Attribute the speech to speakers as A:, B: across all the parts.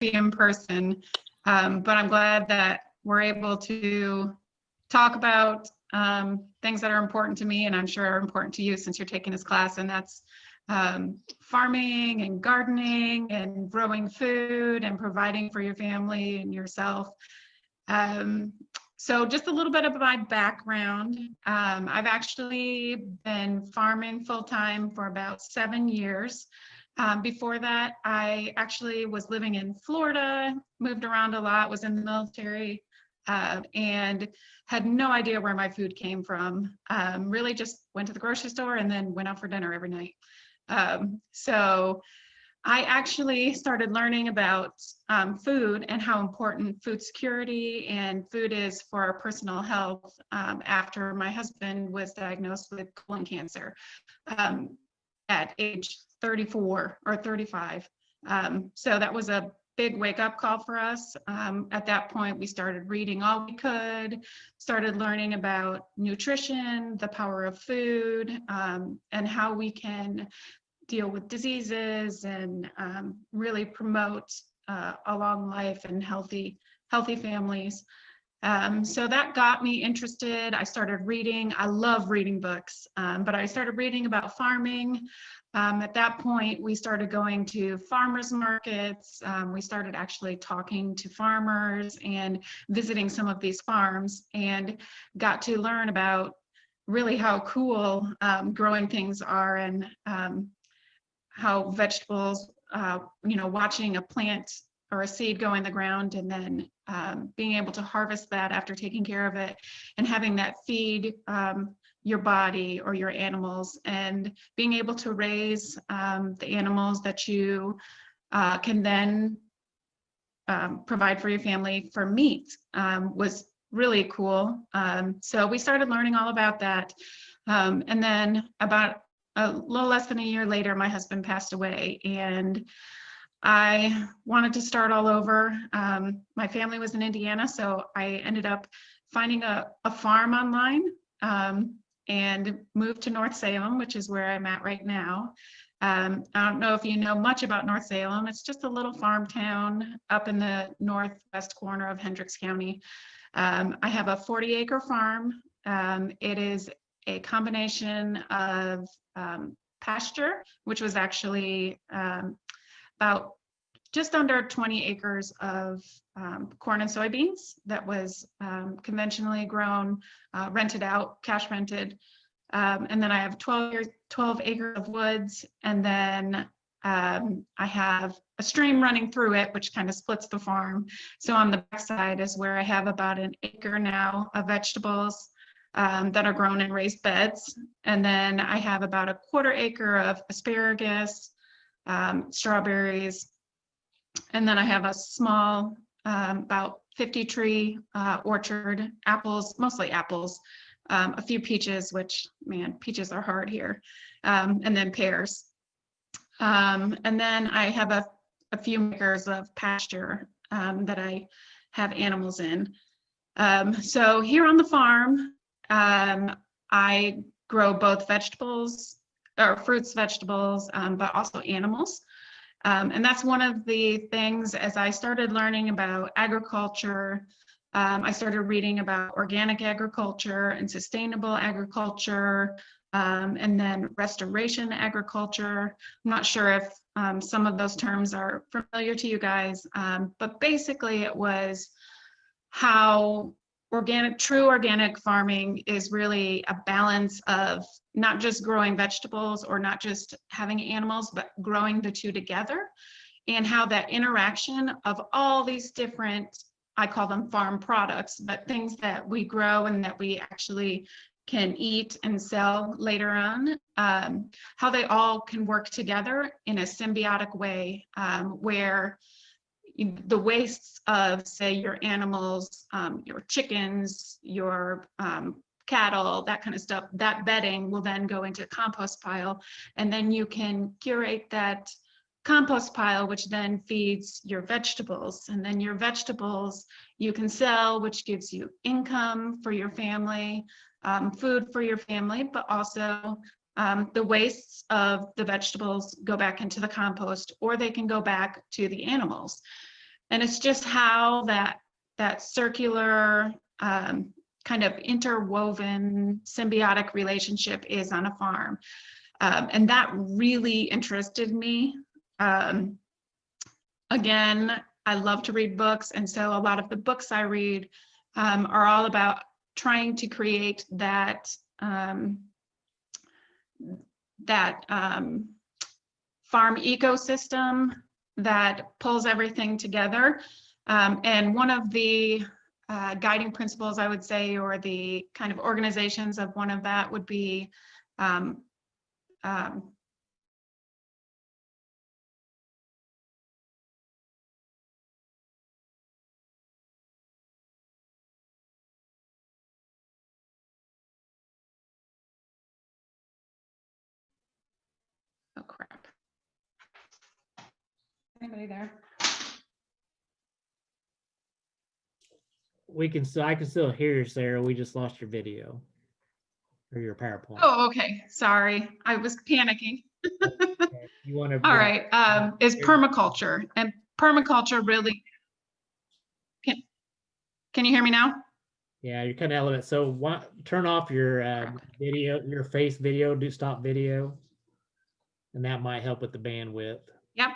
A: be in person, but I'm glad that we're able to talk about things that are important to me, and I'm sure are important to you since you're taking this class, and that's farming and gardening and growing food and providing for your family and yourself. So just a little bit of my background. I've actually been farming full-time for about 7 years. Before that, I actually was living in Florida, moved around a lot, was in the military, and had no idea where my food came from. Really just went to the grocery store and then went out for dinner every night. So I actually started learning about food and how important food security and food is for our personal health after my husband was diagnosed with colon cancer at age 34 or 35. So that was a big wake-up call for us. At that point, we started reading all we could, started learning about nutrition, the power of food, and how we can deal with diseases and really promote a long life and healthy families. So that got me interested. I started reading. I love reading books, but I started reading about farming. At that point, we started going to farmers markets. We started actually talking to farmers and visiting some of these farms, and got to learn about really how cool growing things are, and how vegetables, watching a plant or a seed go in the ground and then being able to harvest that after taking care of it and having that feed your body or your animals, and being able to raise the animals that you can then provide for your family for meat was really cool. So we started learning all about that. And then about a little less than a year later, my husband passed away, and I wanted to start all over. My family was in Indiana, so I ended up finding a farm online and moved to North Salem, which is where I'm at right now. I don't know if you know much about North Salem. It's just a little farm town up in the northwest corner of Hendricks County. I have a 40-acre farm. It is a combination of pasture, which was actually about just under 20 acres of corn and soybeans that was conventionally grown, rented out, cash rented. And then I have 12 acres of woods, and then I have a stream running through it, which kind of splits the farm. So on the backside is where I have about an acre now of vegetables that are grown in raised beds. And then I have about a 1/4 acre of asparagus, strawberries. And then I have a small, about 50 tree orchard, apples, mostly apples, a few peaches, which, man, peaches are hard here, and then pears. And then I have a few acres of pasture that I have animals in. So here on the farm, I grow both vegetables, or fruits, vegetables, but also animals. And that's one of the things, as I started learning about agriculture, I started reading about organic agriculture and sustainable agriculture, and then restoration agriculture. I'm not sure if some of those terms are familiar to you guys, but basically it was how true organic farming is really a balance of not just growing vegetables or not just having animals, but growing the two together, and how that interaction of all these different, I call them farm products, but things that we grow and that we actually can eat and sell later on, how they all can work together in a symbiotic way, where the wastes of, say, your animals, your chickens, your cattle, that kind of stuff, that bedding will then go into a compost pile, and then you can curate that compost pile, which then feeds your vegetables, and then your vegetables you can sell, which gives you income for your family, food for your family, but also the wastes of the vegetables go back into the compost, or they can go back to the animals. And it's just how that circular kind of interwoven symbiotic relationship is on a farm. And that really interested me. Again, I love to read books, and so a lot of the books I read are all about trying to create that farm ecosystem that pulls everything together. And one of the guiding principles, I would say, or the kind of organizations of one of that would be oh crap. Anybody there?
B: I can still hear you, Sarah. We just lost your video or your PowerPoint.
A: Oh, okay. Sorry. I was panicking.
B: Okay. You want to?
A: All right. Is permaculture, and permaculture really, can you hear me now?
B: Yeah, you're kind of element. So turn off your video, your face video, do stop video. And that might help with the bandwidth.
A: Yep.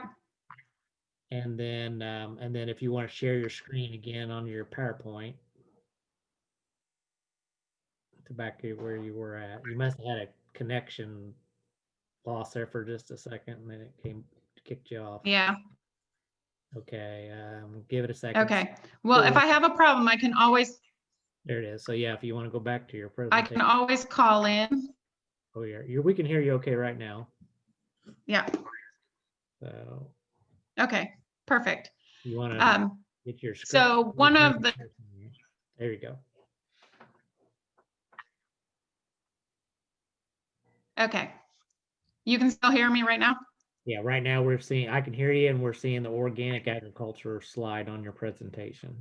B: And then if you want to share your screen again on your PowerPoint, to back to where you were at, you must have had a connection loss there for just a second, and then it kicked you off.
A: Yeah.
B: Okay, give it a second.
A: Okay. Well, if I have a problem, I can always.
B: There it is. So yeah, if you want to go back to your
A: I
B: presentation,
A: can always call in.
B: Oh yeah, we can hear you okay right now.
A: Yeah.
B: So.
A: Okay. Perfect.
B: You want to get your screen?
A: So one of the.
B: There you go.
A: Okay. You can still hear me right now?
B: Yeah, right now I can hear you, and we're seeing the organic agriculture slide on your presentation.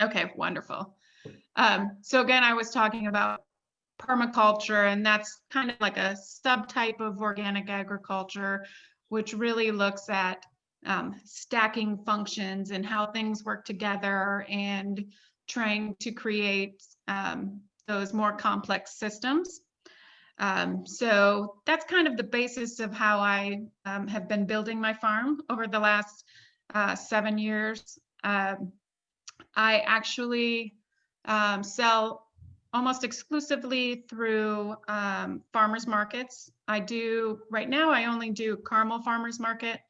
A: Okay, wonderful. So again, I was talking about permaculture, and that's kind of like a subtype of organic agriculture, which really looks at stacking functions and how things work together and trying to create those more complex systems. So that's kind of the basis of how I have been building my farm over the last 7 years. I actually sell almost exclusively through farmers markets. Right now, I only do Carmel Farmers Market,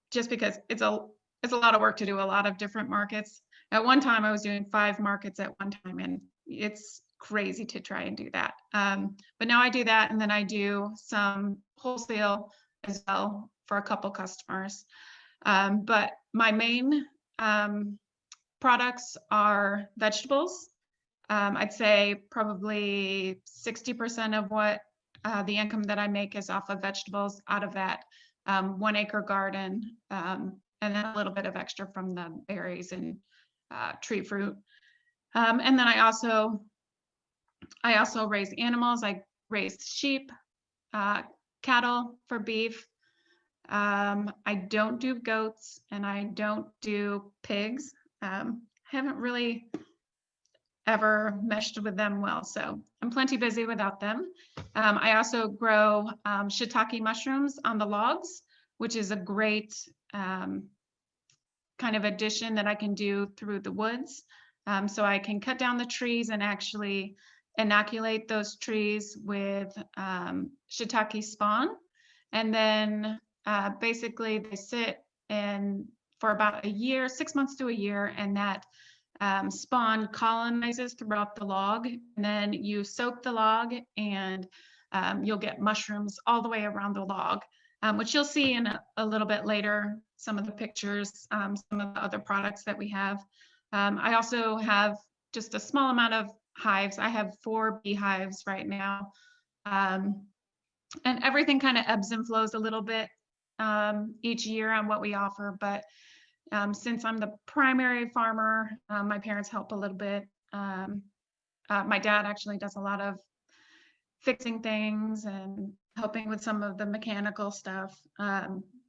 A: just because it's a lot of work to do a lot of different markets. At one time, I was doing 5 markets at one time, and it's crazy to try and do that. But now I do that, and then I do some wholesale as well for a couple customers. But my main products are vegetables. I'd say probably 60% of what the income that I make is off of vegetables out of that 1 acre garden, and then a little bit of extra from the berries and tree fruit. And then I also raise animals. I raise sheep, cattle for beef. I don't do goats, and I don't do pigs. Haven't really ever meshed with them well, so I'm plenty busy without them. I also grow shiitake mushrooms on the logs, which is a great kind of addition that I can do through the woods. So I can cut down the trees and actually inoculate those trees with shiitake spawn, and then basically they sit in for about a year, 6 months to a year, and that spawn colonizes throughout the log, and then you soak the log, and you'll get mushrooms all the way around the log, which you'll see in a little bit later, some of the pictures, some of the other products that we have. I also have just a small amount of hives. I have 4 beehives right now, and everything kind of ebbs and flows a little bit each year on what we offer, but since I'm the primary farmer, my parents help a little bit. My dad actually does a lot of fixing things and helping with some of the mechanical stuff.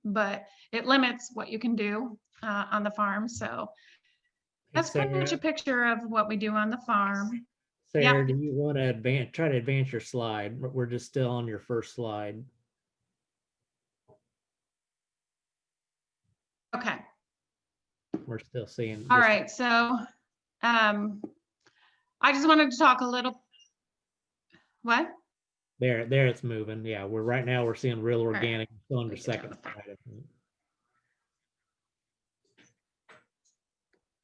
A: but it limits what you can do on the farm. So
B: Hey,
A: that's pretty much a
B: Sarah,
A: picture of what we do on the farm.
B: Sarah,
A: Yep.
B: do you want to try to advance your slide? We're just still on your first slide.
A: Okay.
B: We're still seeing.
A: All right. So I just wanted to talk a little. What?
B: There it's moving. Yeah, right now we're seeing real
A: All right.
B: organic. Still on your
A: Get down
B: second
A: the front.
B: slide, I think.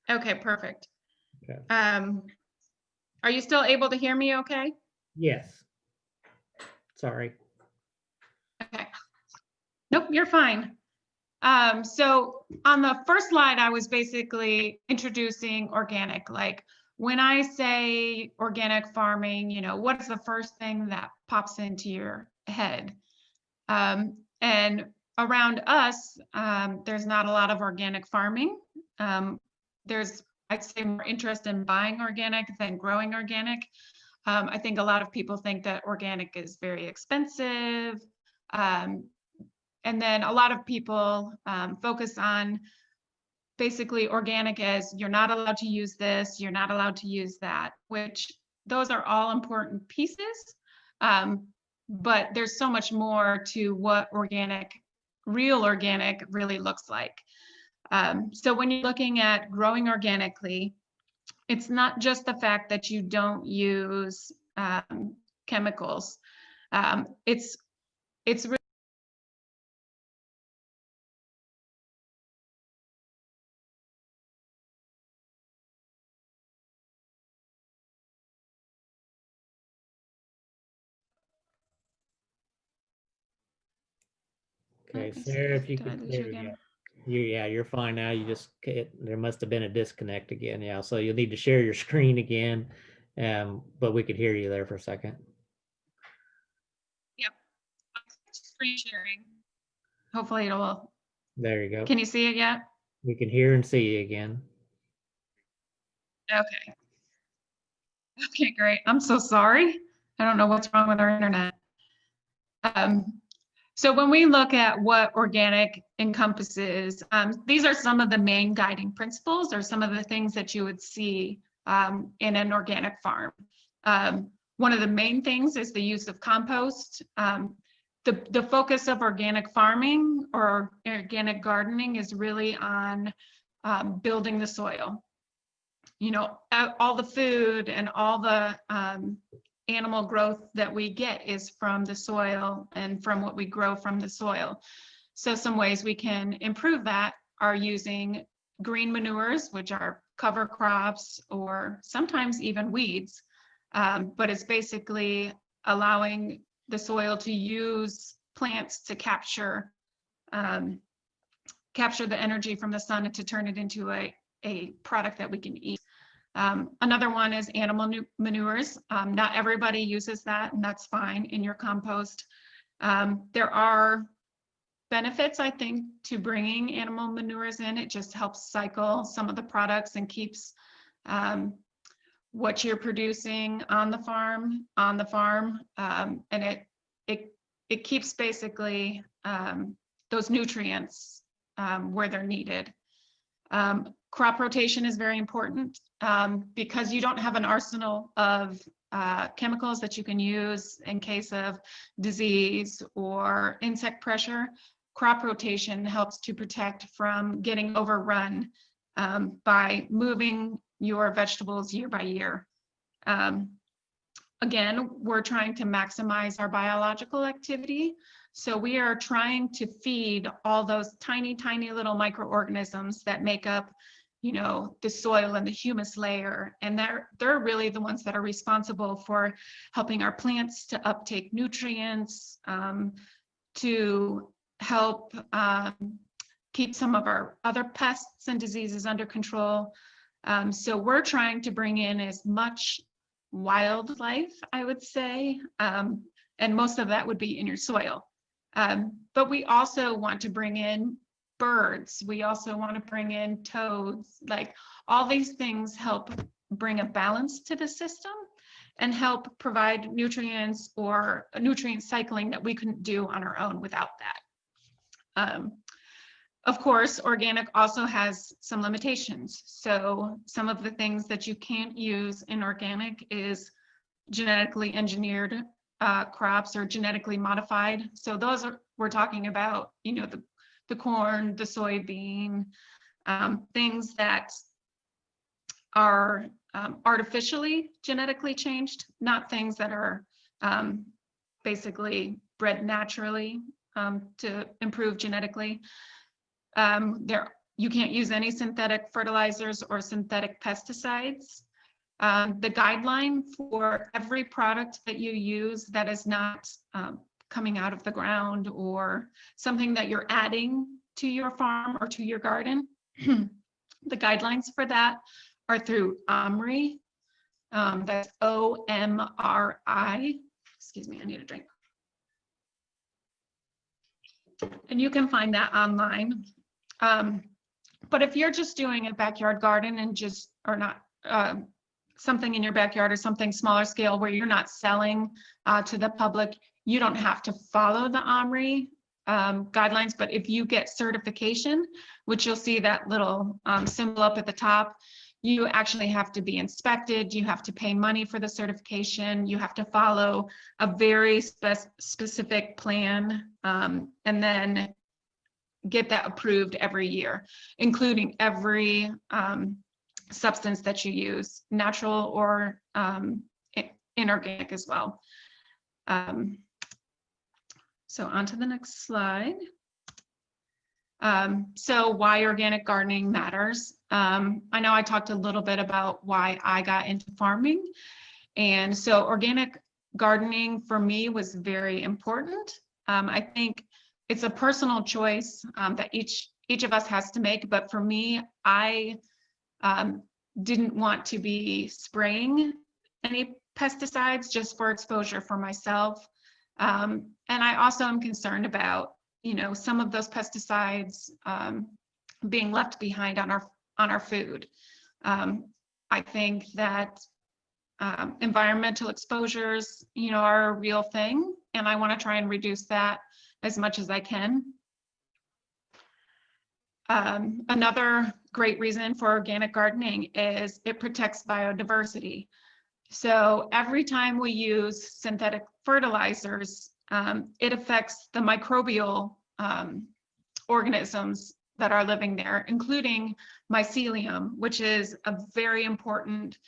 A: Okay, perfect.
B: Okay.
A: Are you still able to hear me okay?
B: Yes. Sorry.
A: Okay. Nope, you're fine. So on the first slide, I was basically introducing organic. Like when I say organic farming, you know, what's the first thing that pops into your head? And around us, there's not a lot of organic farming. There's, I'd say, more interest in buying organic than growing organic. I think a lot of people think that organic is very expensive. And then a lot of people focus on basically organic as you're not allowed to use this, you're not allowed to use that, which those are all important pieces. But there's so much more to what organic, real organic really looks like. So when you're looking at growing organically, it's not just the fact that you don't use chemicals. It's really
B: Okay, Sarah, if you
A: did I
B: could,
A: lose you
B: there we go.
A: again?
B: You're fine now. You just, there must have been a disconnect again. Yeah, so you'll need to share your screen again. But we could hear you there for a second.
A: Yep. Screen sharing. Hopefully it will.
B: There you go.
A: Can you see it yet?
B: We can hear and see you again.
A: Okay. Okay, great. I'm so sorry. I don't know what's wrong with our internet. So when we look at what organic encompasses, these are some of the main guiding principles or some of the things that you would see in an organic farm. One of the main things is the use of compost. The focus of organic farming or organic gardening is really on building the soil. You know, all the food and all the animal growth that we get is from the soil and from what we grow from the soil. So some ways we can improve that are using green manures, which are cover crops or sometimes even weeds. But it's basically allowing the soil to use plants to capture the energy from the sun and to turn it into a product that we can eat. Another one is animal manures. Not everybody uses that, and that's fine in your compost. There are benefits, I think, to bringing animal manures in. It just helps cycle some of the products and keeps what you're producing on the farm, and it keeps basically those nutrients where they're needed. Crop rotation is very important because you don't have an arsenal of chemicals that you can use in case of disease or insect pressure. Crop rotation helps to protect from getting overrun by moving your vegetables year by year. Again, we're trying to maximize our biological activity. So we are trying to feed all those tiny, tiny little microorganisms that make up, you know, the soil and the humus layer. And they're really the ones that are responsible for helping our plants to uptake nutrients, to help keep some of our other pests and diseases under control. So we're trying to bring in as much wildlife, I would say, and most of that would be in your soil. But we also want to bring in birds. We also want to bring in toads. Like all these things help bring a balance to the system and help provide nutrients or nutrient cycling that we couldn't do on our own without that. Of course, organic also has some limitations. So some of the things that you can't use in organic is genetically engineered crops or genetically modified. So those are, we're talking about, you know, the corn, the soybean, things that are artificially genetically changed, not things that are basically bred naturally to improve genetically. You can't use any synthetic fertilizers or synthetic pesticides. The guideline for every product that you use that is not coming out of the ground or something that you're adding to your farm or to your garden, the guidelines for that are through OMRI. That's OMRI. Excuse me, I need a drink. And you can find that online. But if you're just doing a backyard garden and just, or not, something in your backyard or something smaller scale where you're not selling to the public, you don't have to follow the OMRI guidelines. But if you get certification, which you'll see that little symbol up at the top, you actually have to be inspected. You have to pay money for the certification. You have to follow a very specific plan, and then get that approved every year, including every substance that you use, natural or inorganic as well. So on to the next slide. So why organic gardening matters. I know I talked a little bit about why I got into farming. And so organic gardening for me was very important. I think it's a personal choice that each of us has to make. But for me, I didn't want to be spraying any pesticides just for exposure for myself. And I also am concerned about, you know, some of those pesticides being left behind on our food. I think that environmental exposures, you know, are a real thing, and I want to try and reduce that as much as I can. Another great reason for organic gardening is it protects biodiversity. So every time we use synthetic fertilizers, it affects the microbial organisms that are living there, including mycelium, which is a very important,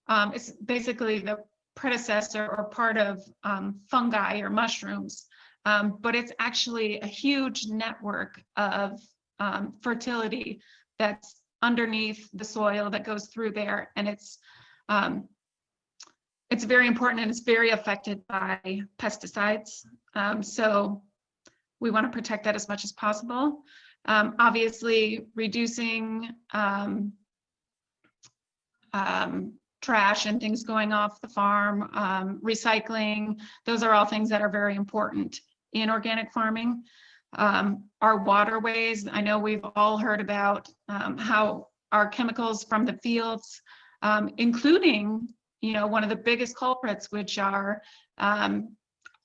A: it's basically the predecessor or part of fungi or mushrooms, but it's actually a huge network of fertility that's underneath the soil that goes through there, and it's very important, and it's very affected by pesticides. So we want to protect that as much as possible. Obviously, reducing trash and things going off the farm, recycling, those are all things that are very important in organic farming. Our waterways, I know we've all heard about how our chemicals from the fields, including, you know, one of the biggest culprits, which are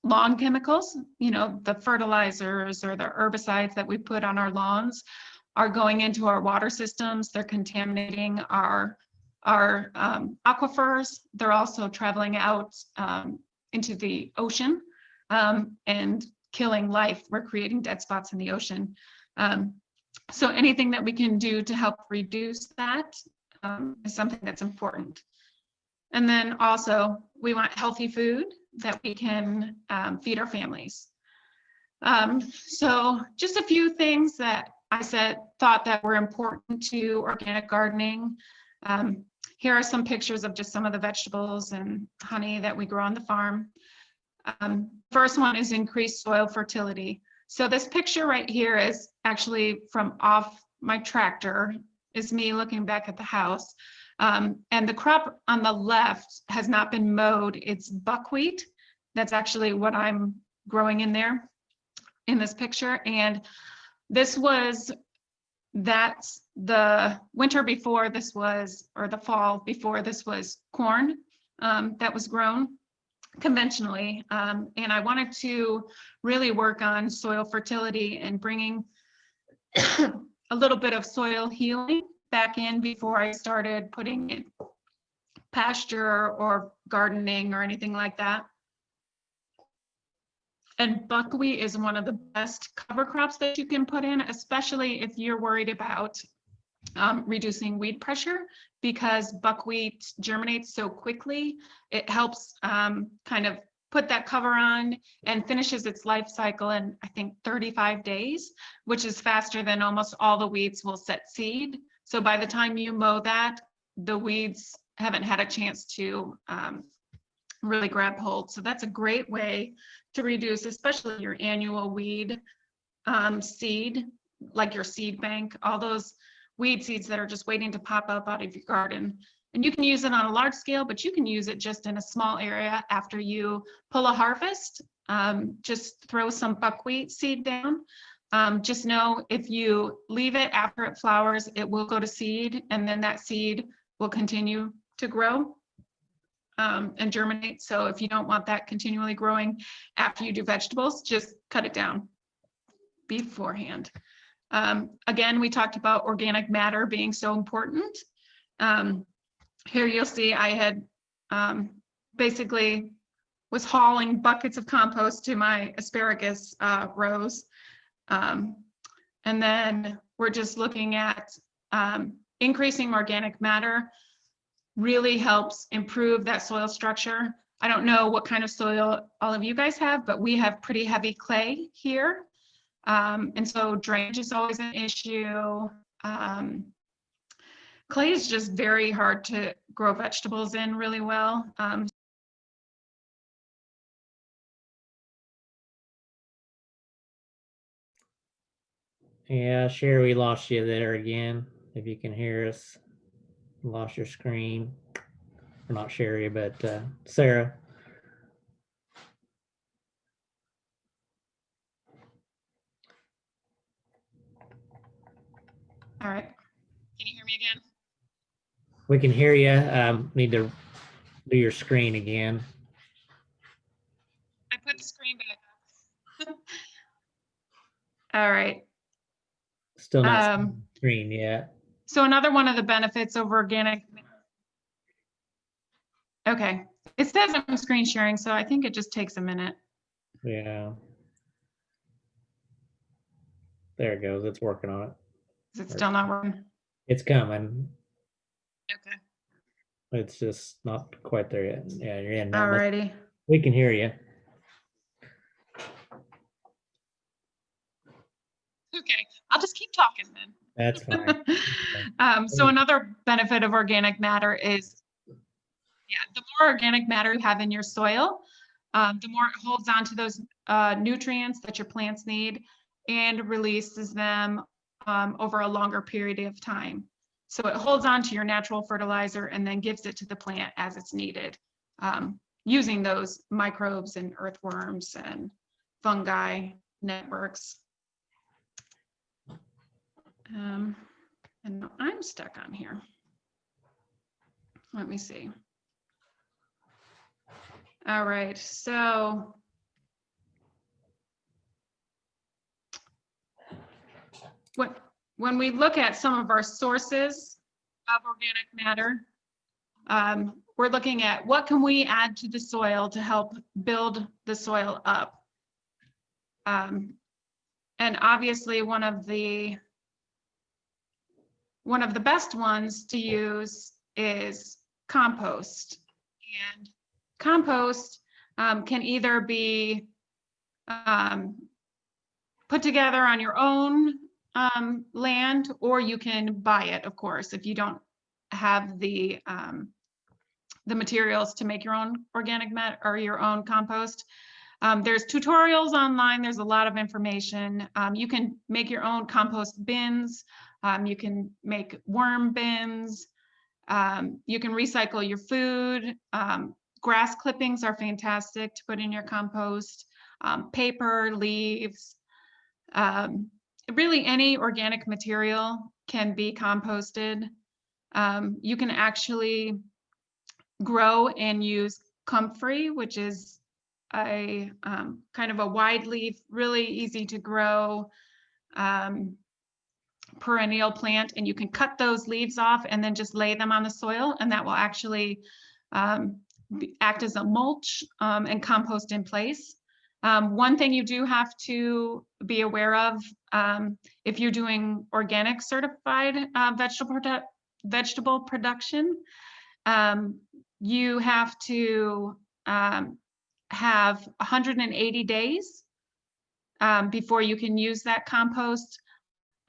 A: lawn chemicals, you know, the fertilizers or the herbicides that we put on our lawns are going into our water systems. They're contaminating our aquifers. They're also traveling out into the ocean and killing life. We're creating dead spots in the ocean. So anything that we can do to help reduce that is something that's important. And then also, we want healthy food that we can feed our families. So just a few things that I thought that were important to organic gardening. Here are some pictures of just some of the vegetables and honey that we grow on the farm. First one is increased soil fertility. So this picture right here is actually from off my tractor, is me looking back at the house. And the crop on the left has not been mowed. It's buckwheat. That's actually what I'm growing in there in this picture. And this was, that's the winter before this was, or the fall before this was corn that was grown conventionally. And I wanted to really work on soil fertility and bringing a little bit of soil healing back in before I started putting in pasture or gardening or anything like that. And buckwheat is one of the best cover crops that you can put in, especially if you're worried about reducing weed pressure, because buckwheat germinates so quickly. It helps kind of put that cover on and finishes its life cycle in, I think, 35 days, which is faster than almost all the weeds will set seed. So by the time you mow that, the weeds haven't had a chance to really grab hold. So that's a great way to reduce, especially your annual weed seed, like your seed bank, all those weed seeds that are just waiting to pop up out of your garden. And you can use it on a large scale, but you can use it just in a small area after you pull a harvest. Just throw some buckwheat seed down. Just know if you leave it after it flowers, it will go to seed, and then that seed will continue to grow and germinate. So if you don't want that continually growing after you do vegetables, just cut it down beforehand. Again, we talked about organic matter being so important. Here you'll see I had basically was hauling buckets of compost to my asparagus rows. And then we're just looking at increasing organic matter really helps improve that soil structure. I don't know what kind of soil all of you guys have, but we have pretty heavy clay here. And so drainage is always an issue. Clay is just very hard to grow vegetables in really well.
B: Yeah, Sherry, we lost you there again. If you can hear us, lost your screen. Or not Sherry, but Sarah.
A: All right. Can you hear me again?
B: We can hear you. Need to do your screen again.
A: I put the screen back up. All right.
B: Still not seeing the screen yet.
A: So another one of the benefits of organic. Okay. It says I'm screen sharing, so I think it just takes a minute.
B: Yeah. There it goes. It's working on it.
A: Is it still not working?
B: It's coming.
A: Okay.
B: It's just not quite there yet. Yeah, you're in.
A: All righty.
B: We can hear you.
A: Okay, I'll just keep talking then.
B: That's fine.
A: So another benefit of organic matter is, yeah, the more organic matter you have in your soil, the more it holds on to those nutrients that your plants need and releases them over a longer period of time. So it holds on to your natural fertilizer and then gives it to the plant as it's needed, using those microbes and earthworms and fungi networks. And I'm stuck on here. Let me see. All right, so when we look at some of our sources of organic matter, we're looking at what can we add to the soil to help build the soil up. And obviously one of the best ones to use is compost. And compost can either be put together on your own land, or you can buy it, of course, if you don't have the materials to make your own organic matter or your own compost. There's tutorials online. There's a lot of information. You can make your own compost bins. You can make worm bins. You can recycle your food. Grass clippings are fantastic to put in your compost. Paper, leaves. Really any organic material can be composted. You can actually grow and use comfrey, which is a kind of a wide leaf, really easy to grow perennial plant, and you can cut those leaves off and then just lay them on the soil, and that will actually act as a mulch and compost in place. One thing you do have to be aware of, if you're doing organic certified vegetable production, you have to have 180 days before you can use that compost,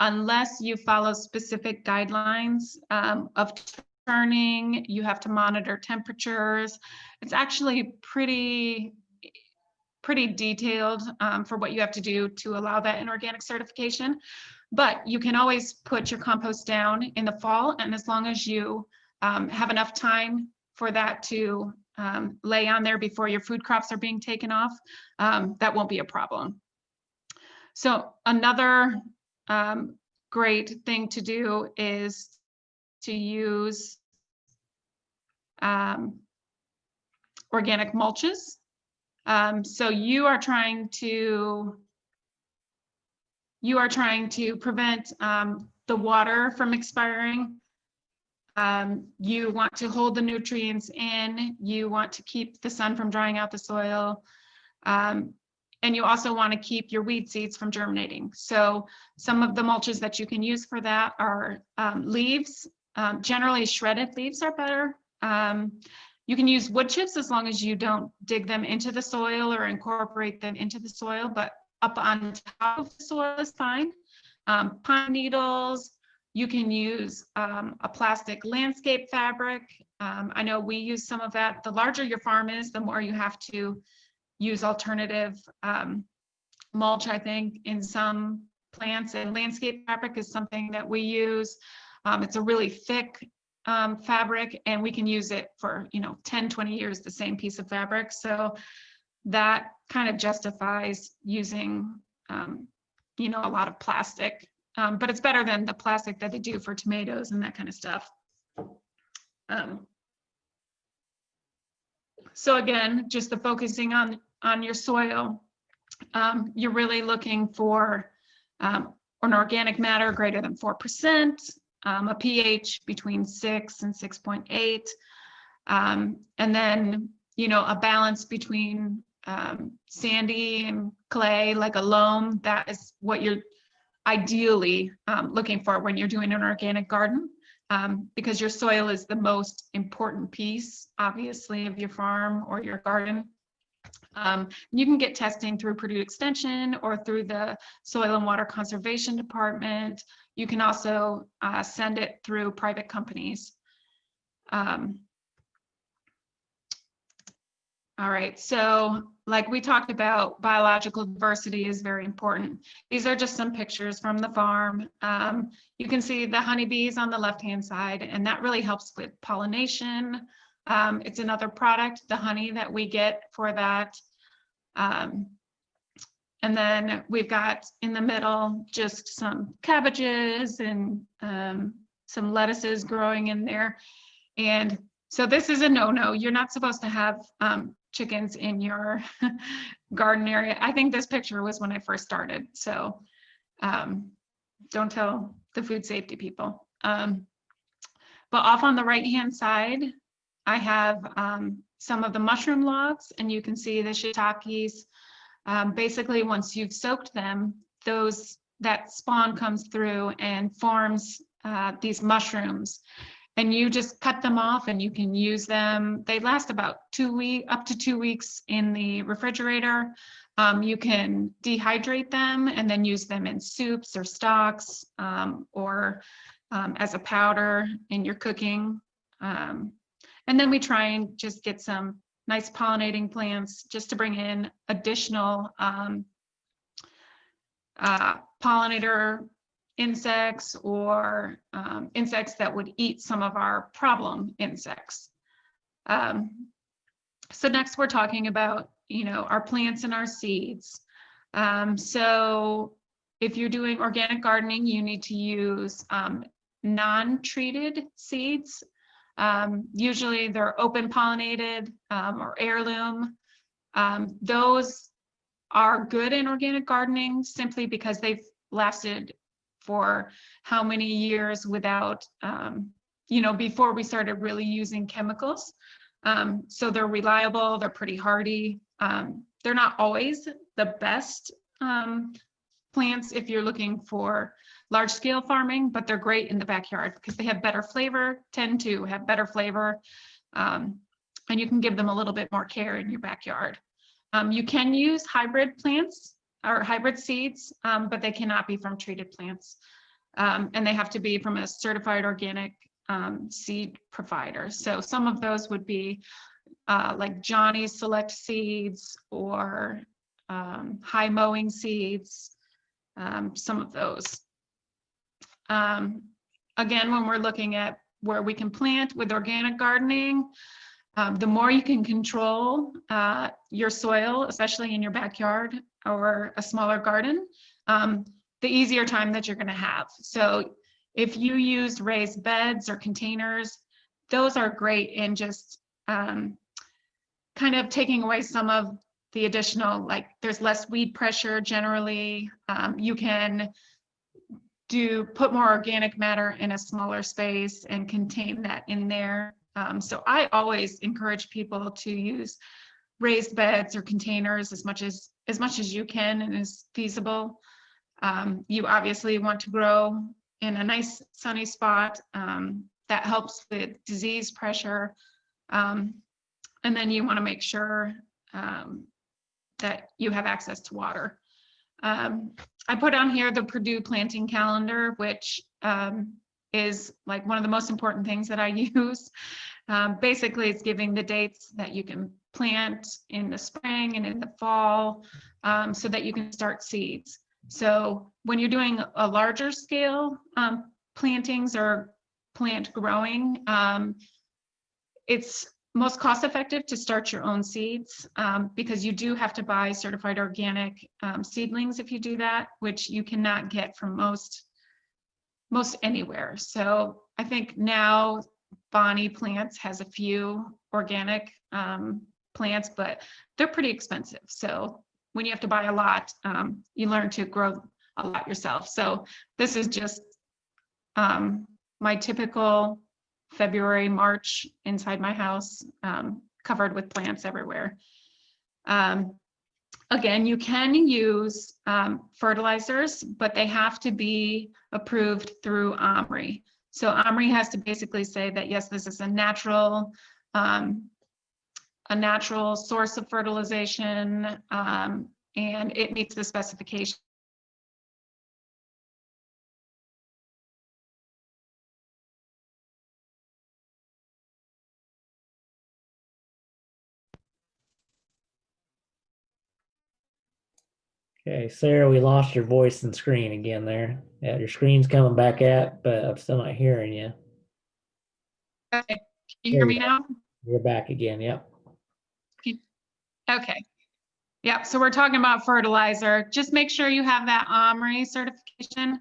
A: unless you follow specific guidelines of turning. You have to monitor temperatures. It's actually pretty detailed for what you have to do to allow that in organic certification. But you can always put your compost down in the fall, and as long as you have enough time for that to lay on there before your food crops are being taken off, that won't be a problem. So another great thing to do is to use organic mulches. So you are trying to prevent the water from expiring. You want to hold the nutrients in. You want to keep the sun from drying out the soil. And you also want to keep your weed seeds from germinating. So some of the mulches that you can use for that are leaves. Generally, shredded leaves are better. You can use wood chips as long as you don't dig them into the soil or incorporate them into the soil, but up on top of the soil is fine. Pine needles. You can use a plastic landscape fabric. I know we use some of that. The larger your farm is, the more you have to use alternative mulch, I think, in some plants, and landscape fabric is something that we use. It's a really thick fabric, and we can use it for 10, 20 years, the same piece of fabric. So that kind of justifies using a lot of plastic, but it's better than the plastic that they do for tomatoes and that kind of stuff. So again, just the focusing on your soil, you're really looking for an organic matter greater than 4%, a pH between 6 and 6.8, and then a balance between sandy and clay, like a loam. That is what you're ideally looking for when you're doing an organic garden, because your soil is the most important piece, obviously, of your farm or your garden. You can get testing through Purdue Extension or through the Soil and Water Conservation Department. You can also send it through private companies. All right, so like we talked about, biological diversity is very important. These are just some pictures from the farm. You can see the honeybees on the left-hand side, and that really helps with pollination. It's another product, the honey that we get for that. And then we've got in the middle just some cabbages and some lettuces growing in there. And so this is a no-no. You're not supposed to have chickens in your garden area. I think this picture was when I first started. So don't tell the food safety people. But off on the right-hand side, I have some of the mushroom logs, and you can see the shiitakes. Basically, once you've soaked them, that spawn comes through and forms these mushrooms. And you just cut them off and you can use them. They last about up to 2 weeks in the refrigerator. You can dehydrate them and then use them in soups or stocks, or as a powder in your cooking. And then we try and just get some nice pollinating plants just to bring in additional pollinator insects or insects that would eat some of our problem insects. So next we're talking about, our plants and our seeds. So if you're doing organic gardening, you need to use non-treated seeds. Usually they're open pollinated or heirloom. Those are good in organic gardening simply because they've lasted for how many years without, you know, before we started really using chemicals. So they're reliable, they're pretty hardy. They're not always the best plants if you're looking for large scale farming, but they're great in the backyard because they have better flavor, tend to have better flavor. And you can give them a little bit more care in your backyard. You can use hybrid plants or hybrid seeds, but they cannot be from treated plants. And they have to be from a certified organic seed provider. So some of those would be like Johnny's Select Seeds or High Mowing Seeds, some of those. Again, when we're looking at where we can plant with organic gardening, the more you can control your soil, especially in your backyard or a smaller garden, the easier time that you're going to have. So if you use raised beds or containers, those are great in just kind of taking away some of the additional, like there's less weed pressure generally. You can put more organic matter in a smaller space and contain that in there. So I always encourage people to use raised beds or containers as much as you can and is feasible. You obviously want to grow in a nice sunny spot that helps with disease pressure. And then you want to make sure that you have access to water. I put on here the Purdue planting calendar, which is like one of the most important things that I use. Basically, it's giving the dates that you can plant in the spring and in the fall so that you can start seeds. So when you're doing a larger scale plantings or plant growing, it's most cost effective to start your own seeds because you do have to buy certified organic seedlings if you do that, which you cannot get from most anywhere. So I think now Bonnie Plants has a few organic plants, but they're pretty expensive. So when you have to buy a lot, you learn to grow a lot yourself. So this is just my typical February, March inside my house, covered with plants everywhere. Again, you can use fertilizers, but they have to be approved through OMRI. So OMRI has to basically say that, yes, this is a natural source of fertilization, and it meets the specification.
B: Okay, Sarah, we lost your voice and screen again there. Yeah, your screen's coming back at, but I'm still not hearing you.
A: Okay, can you hear me now?
B: You're back again, yep.
A: Okay. Yeah, so we're talking about fertilizer. Just make sure you have that OMRI certification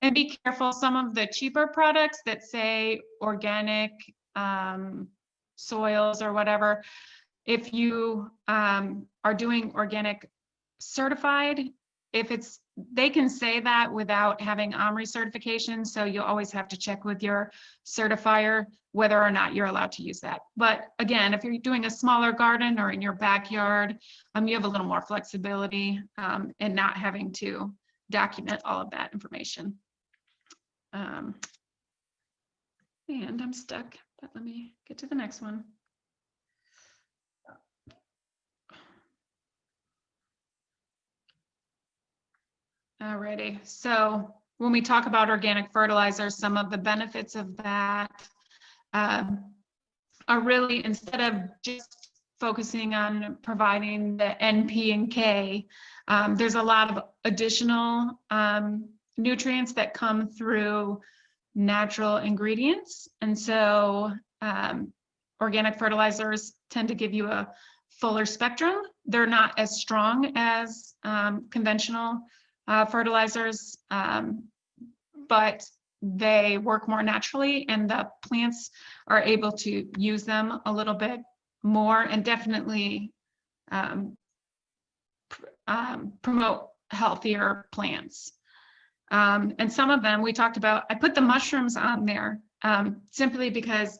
A: and be careful. Some of the cheaper products that say organic soils or whatever, if you are doing organic certified, they can say that without having OMRI certification. So you'll always have to check with your certifier whether or not you're allowed to use that. But again, if you're doing a smaller garden or in your backyard, you have a little more flexibility and not having to document all of that information. And I'm stuck, but let me get to the next one. Alrighty, so when we talk about organic fertilizer, some of the benefits of that are really, instead of just focusing on providing the NP and K, there's a lot of additional nutrients that come through natural ingredients. And so organic fertilizers tend to give you a fuller spectrum. They're not as strong as conventional fertilizers, but they work more naturally and the plants are able to use them a little bit more and definitely promote healthier plants. And some of them we talked about, I put the mushrooms on there simply because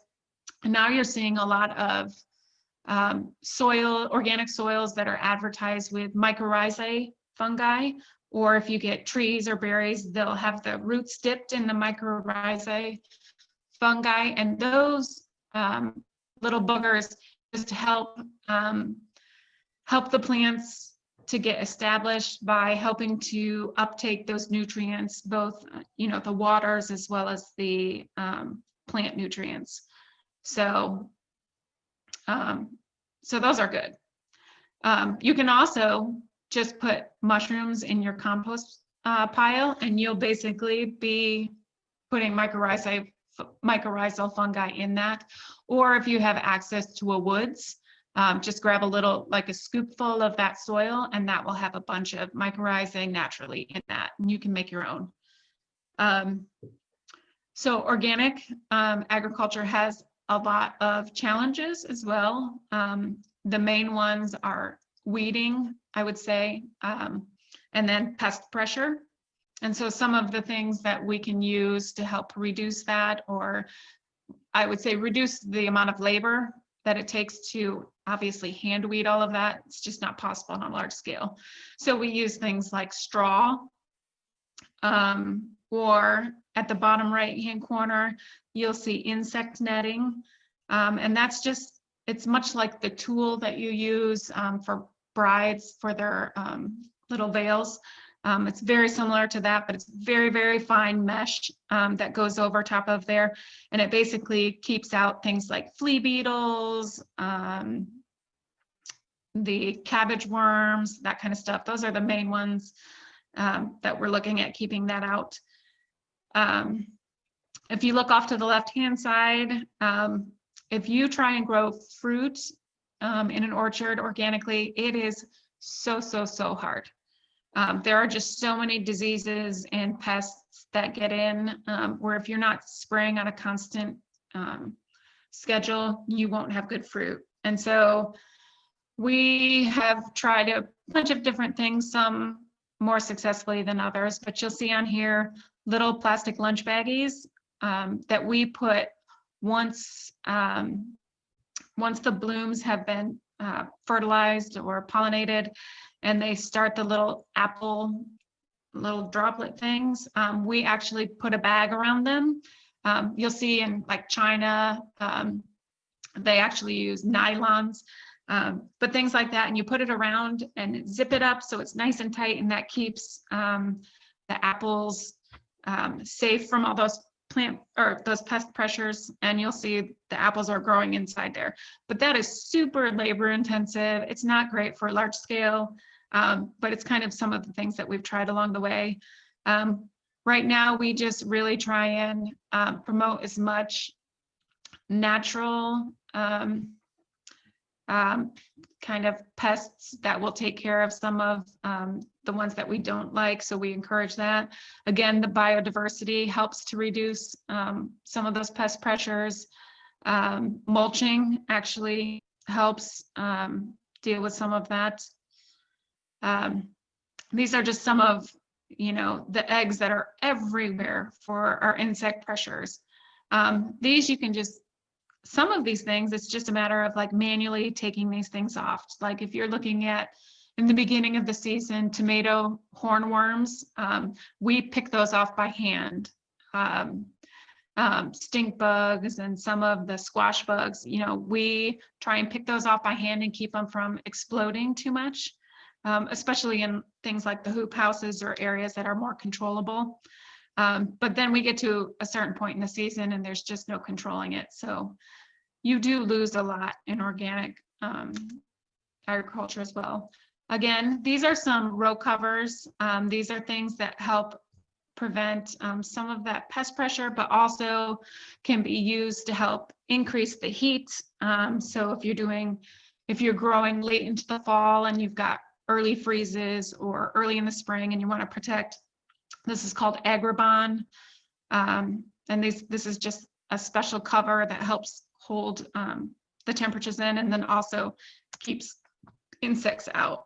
A: now you're seeing a lot of organic soils that are advertised with mycorrhizae fungi, or if you get trees or berries, they'll have the roots dipped in the mycorrhizae fungi, and those little boogers just help the plants to get established by helping to uptake those nutrients, both the waters as well as the plant nutrients. So those are good. You can also just put mushrooms in your compost pile, and you'll basically be putting mycorrhizal fungi in that. Or if you have access to a woods, just grab a little, like a scoopful of that soil, and that will have a bunch of mycorrhizae naturally in that, and you can make your own. So organic agriculture has a lot of challenges as well. The main ones are weeding, I would say, and then pest pressure. And so some of the things that we can use to help reduce that, or I would say reduce the amount of labor that it takes to obviously hand weed all of that. It's just not possible on a large scale. So we use things like straw, or at the bottom right-hand corner, you'll see insect netting. And that's just, it's much like the tool that you use for brides for their little veils. It's very similar to that, but it's very, very fine mesh that goes over top of there. And it basically keeps out things like flea beetles, the cabbage worms, that kind of stuff. Those are the main ones that we're looking at, keeping that out. If you look off to the left-hand side, if you try and grow fruit in an orchard organically, it is so hard. There are just so many diseases and pests that get in, where if you're not spraying on a constant schedule, you won't have good fruit. And so we have tried a bunch of different things, some more successfully than others, but you'll see on here little plastic lunch baggies that we put once the blooms have been fertilized or pollinated, and they start the little apple, little droplet things. We actually put a bag around them. You'll see in like China, they actually use nylons, but things like that. And you put it around and zip it up so it's nice and tight, and that keeps the apples safe from all those those pest pressures, and you'll see the apples are growing inside there. But that is super labor intensive. It's not great for large scale, but it's kind of some of the things that we've tried along the way. Right now, we just really try and promote as much natural kind of pests that will take care of some of the ones that we don't like. So we encourage that. Again, the biodiversity helps to reduce some of those pest pressures. Mulching actually helps deal with some of that. These are just some of, the eggs that are everywhere for our insect pressures. These you can just, some of these things, it's just a matter of like manually taking these things off. Like if you're looking at, in the beginning of the season, tomato hornworms, we pick those off by hand. Stink bugs and some of the squash bugs, we try and pick those off by hand and keep them from exploding too much, especially in things like the hoop houses or areas that are more controllable. But then we get to a certain point in the season and there's just no controlling it. So you do lose a lot in organic agriculture as well. Again, these are some row covers. These are things that help prevent some of that pest pressure, but also can be used to help increase the heat. So if you're growing late into the fall and you've got early freezes or early in the spring and you want to protect, this is called Agribon. And this is just a special cover that helps hold the temperatures in and then also keeps insects out.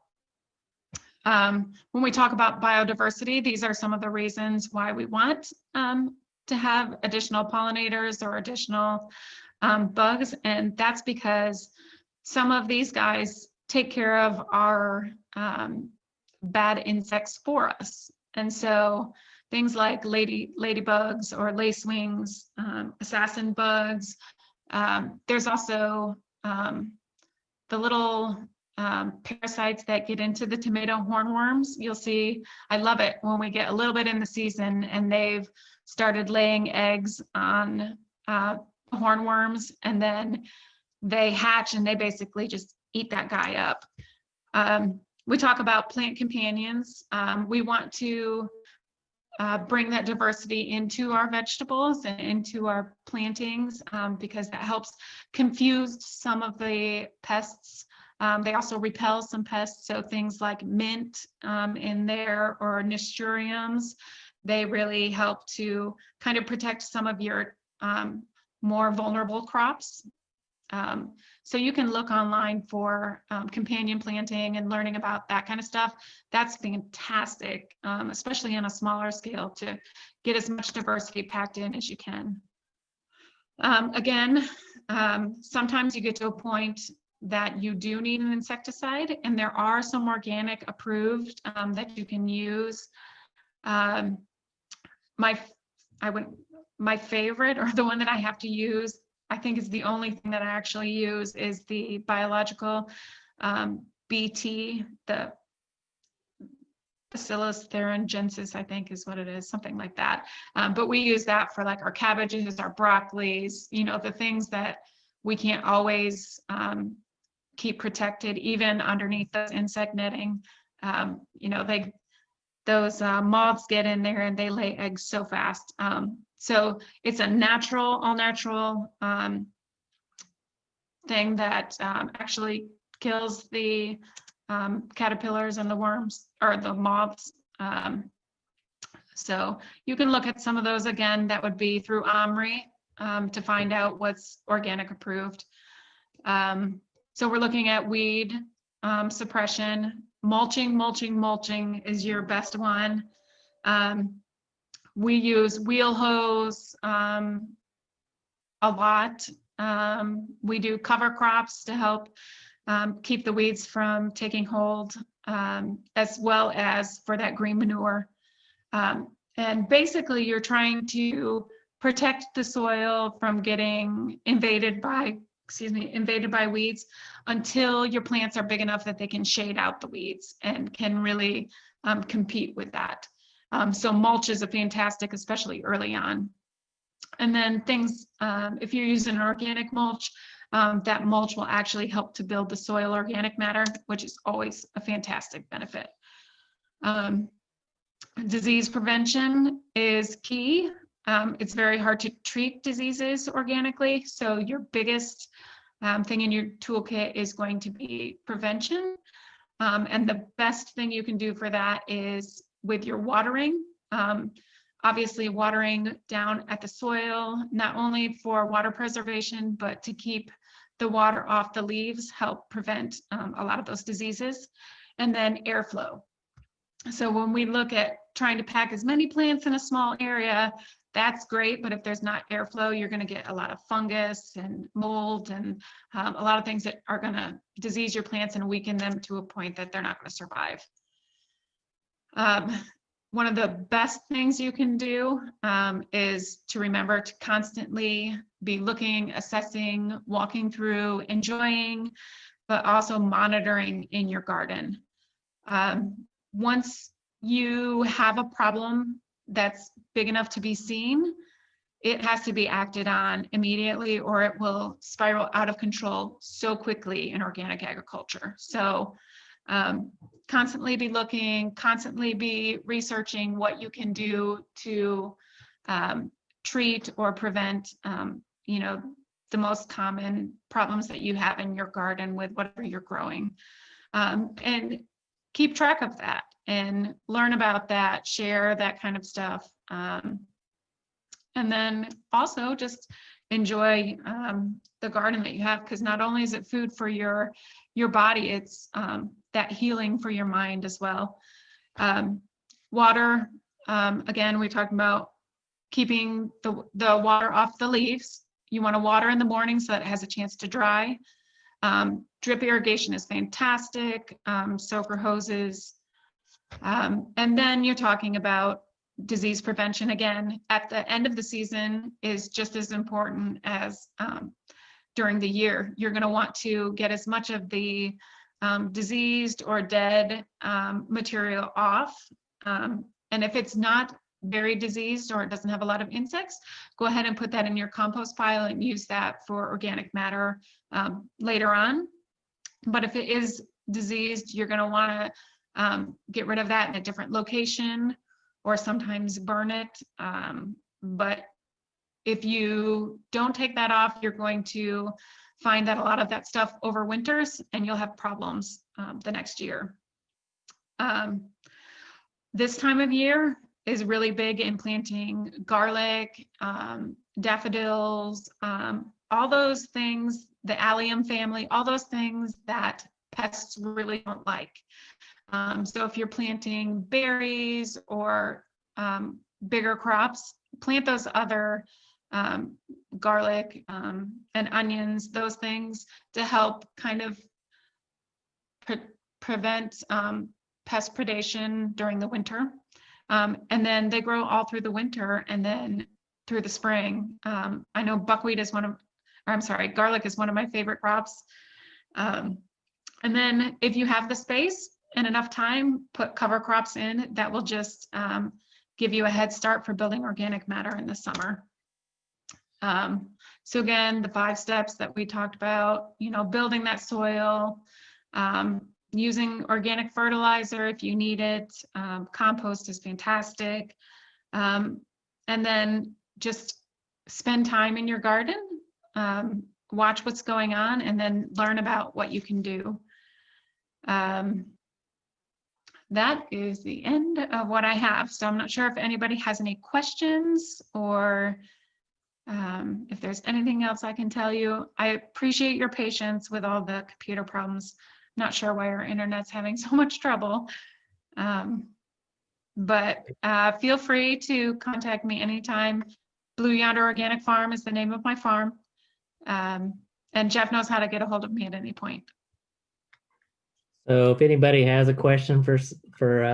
A: When we talk about biodiversity, these are some of the reasons why we want to have additional pollinators or additional bugs. And that's because some of these guys take care of our bad insects for us. And so things like ladybugs or lacewings, assassin bugs. There's also the little parasites that get into the tomato hornworms. You'll see, I love it when we get a little bit in the season and they've started laying eggs on hornworms, and then they hatch and they basically just eat that guy up. We talk about plant companions. We want to bring that diversity into our vegetables and into our plantings because that helps confuse some of the pests. They also repel some pests, so things like mint in there or nasturtiums, they really help to kind of protect some of your more vulnerable crops. So you can look online for companion planting and learning about that kind of stuff. That's fantastic, especially on a smaller scale, to get as much diversity packed in as you can. Again, sometimes you get to a point that you do need an insecticide, and there are some organic approved that you can use. My favorite, or the one that I have to use, I think is the only thing that I actually use, is the biological BT, the Bacillus thuringiensis, I think is what it is, something like that. But we use that for like our cabbages, our broccolis, you know, the things that we can't always keep protected, even underneath those insect netting. You know, those moths get in there and they lay eggs so fast. So it's a all natural thing that actually kills the caterpillars and the worms, or the moths. So you can look at some of those. Again, that would be through OMRI to find out what's organic approved. So we're looking at weed suppression. Mulching is your best one. We use wheel hose a lot. We do cover crops to help keep the weeds from taking hold, as well as for that green manure. And basically you're trying to protect the soil from getting invaded by weeds until your plants are big enough that they can shade out the weeds and can really compete with that. So mulch is a fantastic, especially early on. And then things, if you're using an organic mulch, that mulch will actually help to build the soil organic matter, which is always a fantastic benefit. Disease prevention is key. It's very hard to treat diseases organically. So your biggest thing in your toolkit is going to be prevention. And the best thing you can do for that is with your watering. Obviously watering down at the soil, not only for water preservation, but to keep the water off the leaves, help prevent a lot of those diseases. And then airflow. So when we look at trying to pack as many plants in a small area, that's great, but if there's not airflow, you're going to get a lot of fungus and mold and a lot of things that are going to disease your plants and weaken them to a point that they're not going to survive. One of the best things you can do is to remember to constantly be looking, assessing, walking through, enjoying, but also monitoring in your garden. Once you have a problem that's big enough to be seen, it has to be acted on immediately, or it will spiral out of control so quickly in organic agriculture. So constantly be looking, constantly be researching what you can do to treat or prevent, you know, the most common problems that you have in your garden with whatever you're growing. And keep track of that and learn about that, share that kind of stuff. And then also just enjoy the garden that you have, because not only is it food for your body, it's that healing for your mind as well. Water, again, we talked about keeping the water off the leaves. You want to water in the morning so that it has a chance to dry. Drip irrigation is fantastic, soaker hoses. And then you're talking about disease prevention again at the end of the season is just as important as during the year. You're going to want to get as much of the diseased or dead material off. And if it's not very diseased or it doesn't have a lot of insects, go ahead and put that in your compost pile and use that for organic matter later on. But if it is diseased, you're going to want to get rid of that in a different location or sometimes burn it. But if you don't take that off, you're going to find that a lot of that stuff overwinters and you'll have problems the next year. This time of year is really big in planting garlic, daffodils, all those things, the allium family, all those things that pests really don't like. So if you're planting berries or bigger crops, plant those other garlic and onions, those things to help kind of prevent pest predation during the winter. And then they grow all through the winter and then through the spring. I know buckwheat is garlic is one of my favorite crops. And then if you have the space and enough time, put cover crops in that will just give you a head start for building organic matter in the summer. So again, the 5 steps that we talked about, building that soil, using organic fertilizer if you need it, compost is fantastic. And then just spend time in your garden, watch what's going on, and then learn about what you can do. That is the end of what I have. So I'm not sure if anybody has any questions or if there's anything else I can tell you. I appreciate your patience with all the computer problems. Not sure why our internet's having so much trouble. But feel free to contact me anytime. Blue Yonder Organic Farm is the name of my farm. And Jeff knows how to get a hold of me at any point.
B: So if anybody has a question for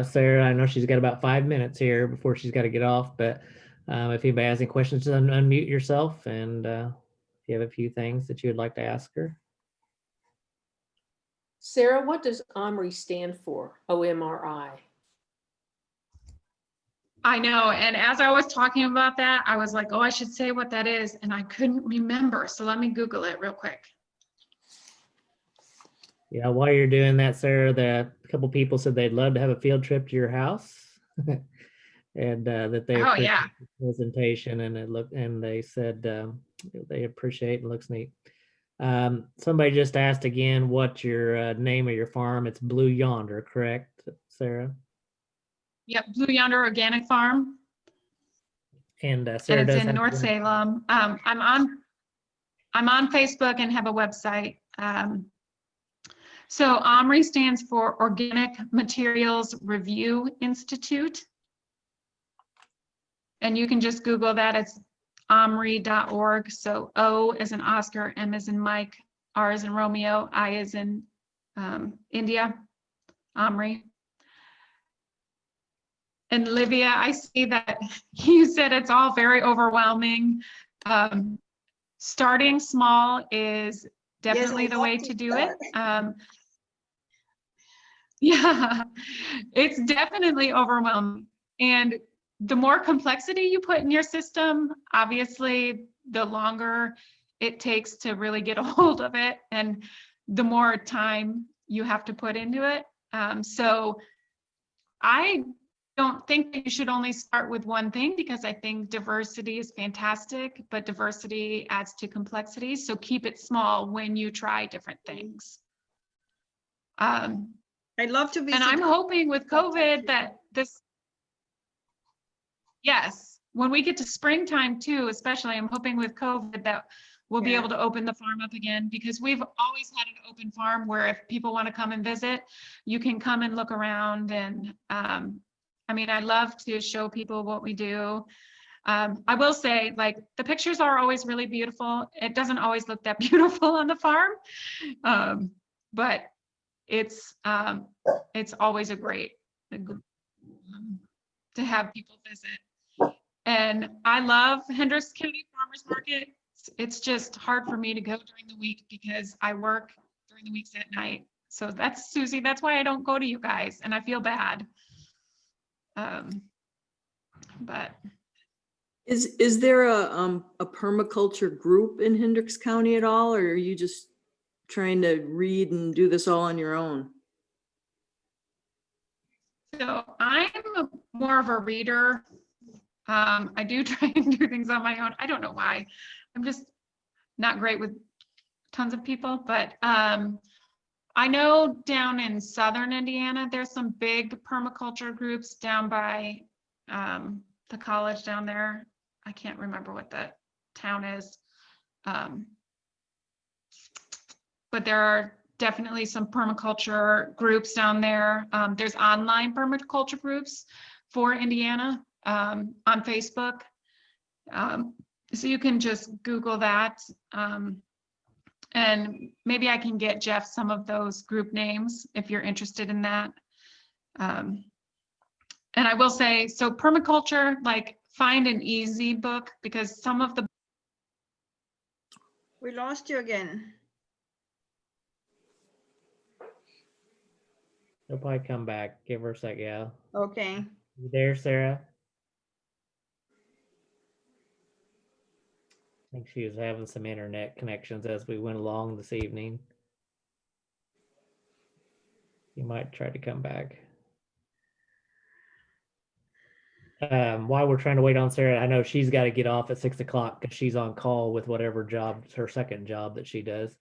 B: Sarah, I know she's got about 5 minutes here before she's got to get off, but if anybody has any questions, just unmute yourself and if you have a few things that you would like to ask her.
C: Sarah, what does OMRI stand for? OMRI.
A: I know, and as I was talking about that, I was like, oh, I should say what that is, and I couldn't remember. So let me Google it real quick.
B: Yeah, while you're doing that, Sarah, a couple people said they'd love to have a field trip to your house, and that they appreciate the presentation, and they said they appreciate it. It looks neat. Somebody just asked again what your name of your farm. It's Blue Yonder, correct, Sarah?
A: Yep, Blue Yonder Organic Farm.
B: And Sarah,
A: and it's in North Salem. I'm on Facebook and have a website. So OMRI stands for Organic Materials Review Institute. And you can just Google that. It's omri.org. So O as in Oscar, M as in Mike, R as in Romeo, I as in India, OMRI. And Livia, I see that you said it's all very overwhelming. Starting small is definitely the way to do it. Yeah, it's definitely overwhelming. And the more complexity you put in your system, obviously, the longer it takes to really get a hold of it and the more time you have to put into it. So I don't think that you should only start with one thing, because I think diversity is fantastic, but diversity adds to complexity. So keep it small when you try different things.
D: I'd love to be.
A: And I'm hoping with COVID that yes, when we get to springtime too, especially, I'm hoping with COVID that we'll be
D: Yeah.
A: able to open the farm up again, because we've always had an open farm where if people want to come and visit, you can come and look around. And I mean, I love to show people what we do. I will say, like, the pictures are always really beautiful. It doesn't always look that beautiful on the farm, but it's always a great to have people visit. And I love Hendricks County Farmers Market. It's just hard for me to go during the week because I work during the weeks at night. So that's, Susie, that's why I don't go to you guys, and I feel bad. But
D: Is there a permaculture group in Hendricks County at all, or are you just trying to read and do this all on your own?
A: so I'm more of a reader. I do try and do things on my own. I don't know why. I'm just not great with tons of people, but I know down in southern Indiana, there's some big permaculture groups down by the college down there. I can't remember what that town is. But there are definitely some permaculture groups down there. There's online permaculture groups for Indiana on Facebook. So you can just Google that. And maybe I can get Jeff some of those group names if you're interested in that. And I will say, so permaculture, like, find an easy book, because some of the.
E: We lost you again.
B: She'll probably come back. Give her a sec, yeah.
E: Okay.
B: You there, Sarah? I think she was having some internet connections as we went along this evening. You might try to come back. While we're trying to wait on Sarah, I know she's got to get off at 6 o'clock because she's on call with whatever job, her second job that she does.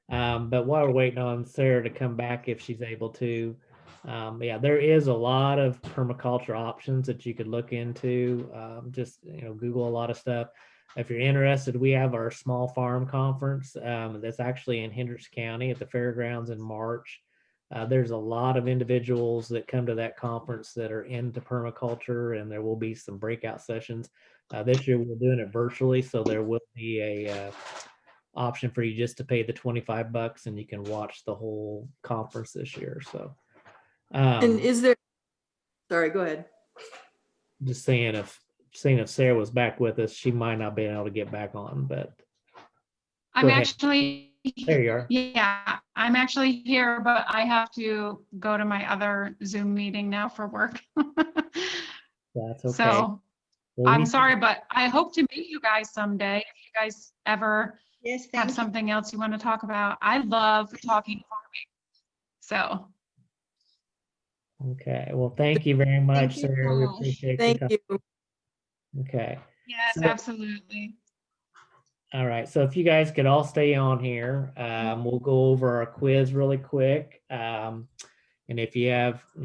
B: But while we're waiting on Sarah to come back, if she's able to, yeah, there is a lot of permaculture options that you could look into. Just, Google a lot of stuff. If you're interested, we have our small farm conference that's actually in Hendricks County at the fairgrounds in March. There's a lot of individuals that come to that conference that are into permaculture, and there will be some breakout sessions. This year we're doing it virtually, so there will be a option for you just to pay the $25 and you can watch the whole conference this year. So
D: And is there, sorry, go ahead.
B: Just seeing if Sarah was back with us, she might not be able to get back on, but
A: I'm
B: ahead.
A: actually,
B: There you are.
A: Yeah, I'm actually here, but I have to go to my other Zoom meeting now for work.
B: That's okay.
A: So
B: Well,
A: I'm sorry, but I hope to meet you guys someday. If you guys ever
E: Yes,
A: have
E: thank you.
A: something else you want to talk about. I love talking farming. So
B: Okay. Well, thank you very much,
E: you
B: Sarah.
E: so
B: We
E: much.
B: appreciate
D: Thank
B: your
D: you.
B: time. Okay.
A: yes,
B: So-
A: absolutely.
B: All right. So if you guys could all stay on here, we'll go over our quiz really quick. And if you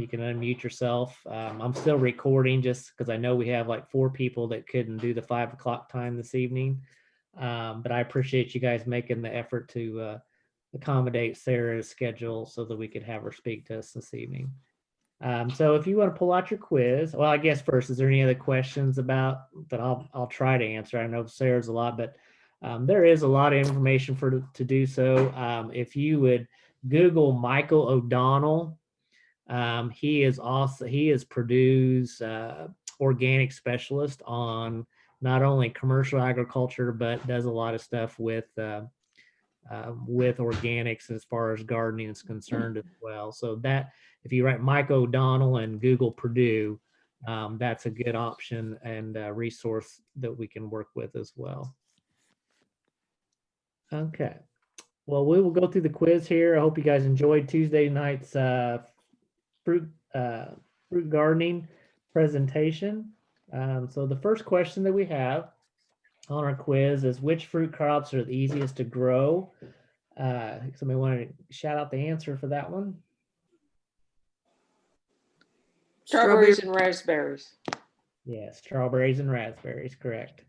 B: can unmute yourself. I'm still recording just because I know we have like 4 people that couldn't do the 5 o'clock time this evening. But I appreciate you guys making the effort to accommodate Sarah's schedule so that we could have her speak to us this evening. So if you want to pull out your quiz, well, I guess first, is there any other questions about that I'll try to answer? I know Sarah's a lot, but there is a lot of information to do so. If you would Google Michael O'Donnell, he is Purdue's organic specialist on not only commercial agriculture, but does a lot of stuff with organics as far as gardening is concerned as well. So that if you write Mike O'Donnell and Google Purdue, that's a good option and a resource that we can work with as well. Okay. Well, we will go through the quiz here. I hope you guys enjoyed Tuesday night's fruit gardening presentation. So the first question that we have on our quiz is, which fruit crops are the easiest to grow? Somebody want to shout out the answer for that one?
C: Strawberries and raspberries.
B: Yeah, strawberries and raspberries, correct.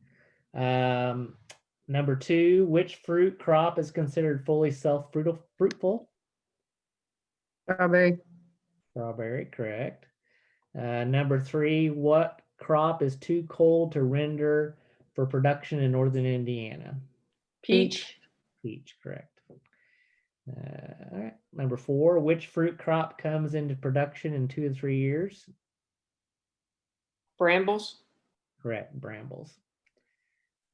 B: Number 2, which fruit crop is considered fully self-fruitful?
F: Strawberry.
B: Strawberry, correct. Number 3, what crop is too cold to render for production in northern Indiana?
F: Peach.
B: Peach, correct. All right. Number 4, which fruit crop comes into production in 2 to 3 years?
C: Brambles.
B: Correct, brambles.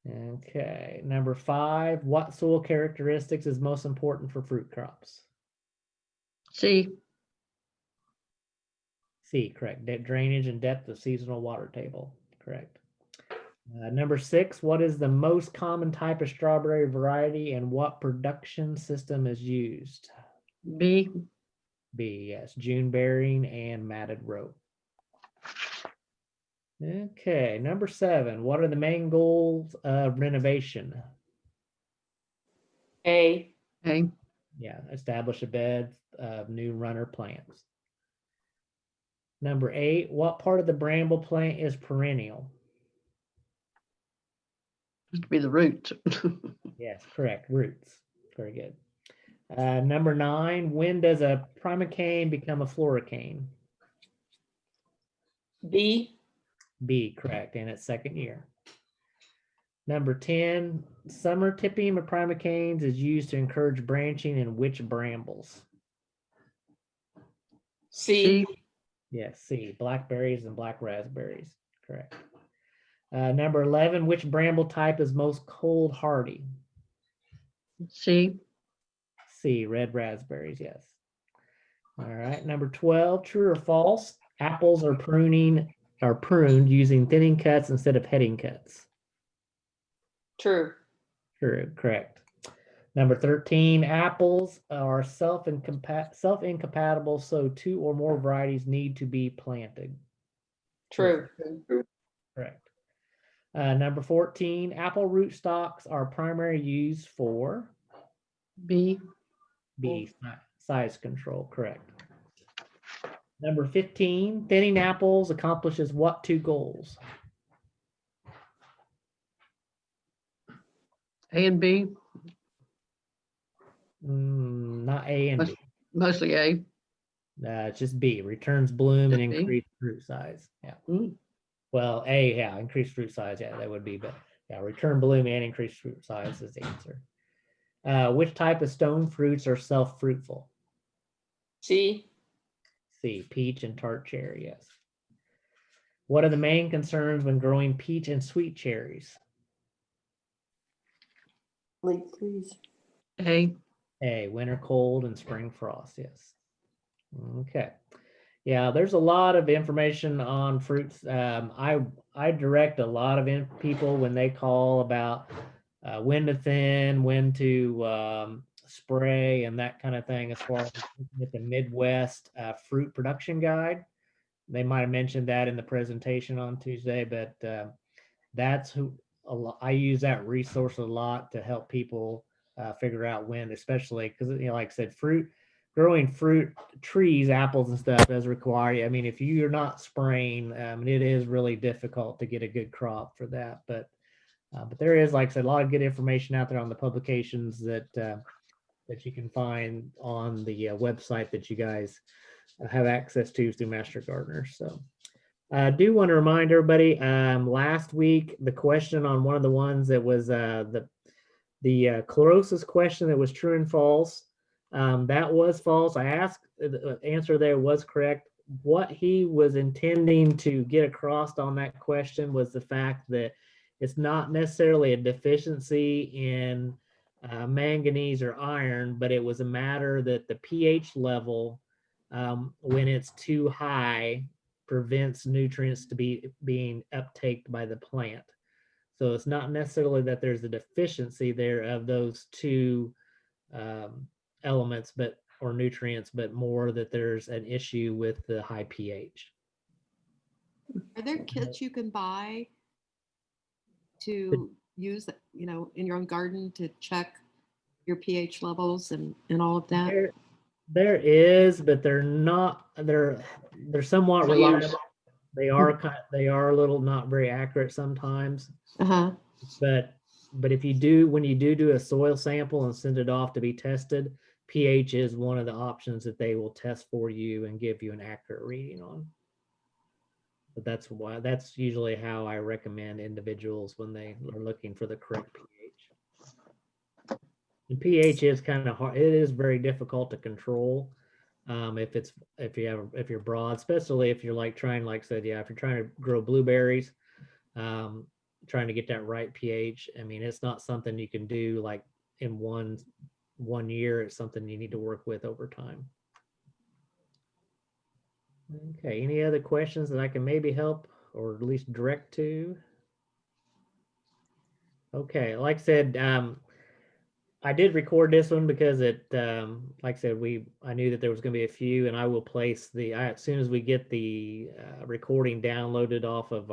B: Okay. Number 5, what soil characteristics is most important for fruit crops?
F: C.
B: C, correct. Drainage and depth of seasonal water table, correct. Number 6, what is the most common type of strawberry variety and what production system is used?
F: B.
B: B, yes, June bearing and matted rope. Okay, number 7, what are the main goals of renovation?
C: A.
F: A.
B: Yeah, establish a bed of new runner plants. Number 8, what part of the bramble plant is perennial?
F: Must be the root.
B: Yes, correct, roots. Very good. Number 9, when does a primocane become a floricane?
C: B.
B: B, correct, in its second year. Number 10, summer tipping of primocanes is used to encourage branching in which brambles?
C: C.
F: C.
B: Yes, C, blackberries and black raspberries, correct. Number 11, which bramble type is most cold hardy?
F: C.
B: C, red raspberries, yes. All right, number 12, true or false? Apples are pruned using thinning cuts instead of heading cuts.
C: True.
B: True, correct. Number 13, apples are self-incompatible, so 2 or more varieties need to be planted.
C: True.
B: Correct. Number 14, apple rootstocks are primarily used for
F: B.
B: B, size control, correct. Number 15, thinning apples accomplishes what 2 goals?
F: A and B.
B: Not A and B.
F: Mostly A.
B: It's just B, returns bloom and
F: Just B?
B: increased fruit size. Yeah.
F: Mm.
B: Well, A, yeah, increased fruit size. Yeah, that would be, but yeah, return bloom and increased fruit size is the answer. Which type of stone fruits are self-fruitful?
C: C.
B: C, peach and tart cherry, yes. What are the main concerns when growing peach and sweet cherries?
D: Late freeze.
F: A.
B: A, winter cold and spring frost, yes. Okay. Yeah, there's a lot of information on fruits. I direct a lot of people when they call about when to thin, when to spray, and that kind of thing. As far as with the Midwest fruit production guide, they might have mentioned that in the presentation on Tuesday, but that's who I use that resource a lot to help people figure out when, especially because, you know, like I said, growing fruit trees, apples and stuff does require, I mean, if you're not spraying, it is really difficult to get a good crop for that. But there is, like I said, a lot of good information out there on the publications that you can find on the website that you guys have access to through Master Gardener. So I do want to remind everybody, last week, the question on one of the ones that was the chlorosis question that was true and false, that was false. I asked, the answer there was correct. What he was intending to get across on that question was the fact that it's not necessarily a deficiency in manganese or iron, but it was a matter that the pH level, when it's too high, prevents nutrients to be being uptaked by the plant. So it's not necessarily that there's a deficiency there of those two elements, or nutrients, but more that there's an issue with the high pH.
G: Are there kits you can buy to use, in your own garden to check your pH levels and all of that?
B: There is, but they're somewhat reliable. They are a little not very accurate sometimes.
G: Uh-huh.
B: But But if you do, when you do a soil sample and send it off to be tested, pH is one of the options that they will test for you and give you an accurate reading on. But that's usually how I recommend individuals when they are looking for the correct pH. And pH is kind of hard. It is very difficult to control. If you're broad, especially if you're like trying, like I said, yeah, if you're trying to grow blueberries, trying to get that right pH. I mean, it's not something you can do like in one year. It's something you need to work with over time. Okay, any other questions that I can maybe help or at least direct to? Okay, like I said, I did record this one because it, like I said, I knew that there was going to be a few, and I will place as soon as we get the recording downloaded off of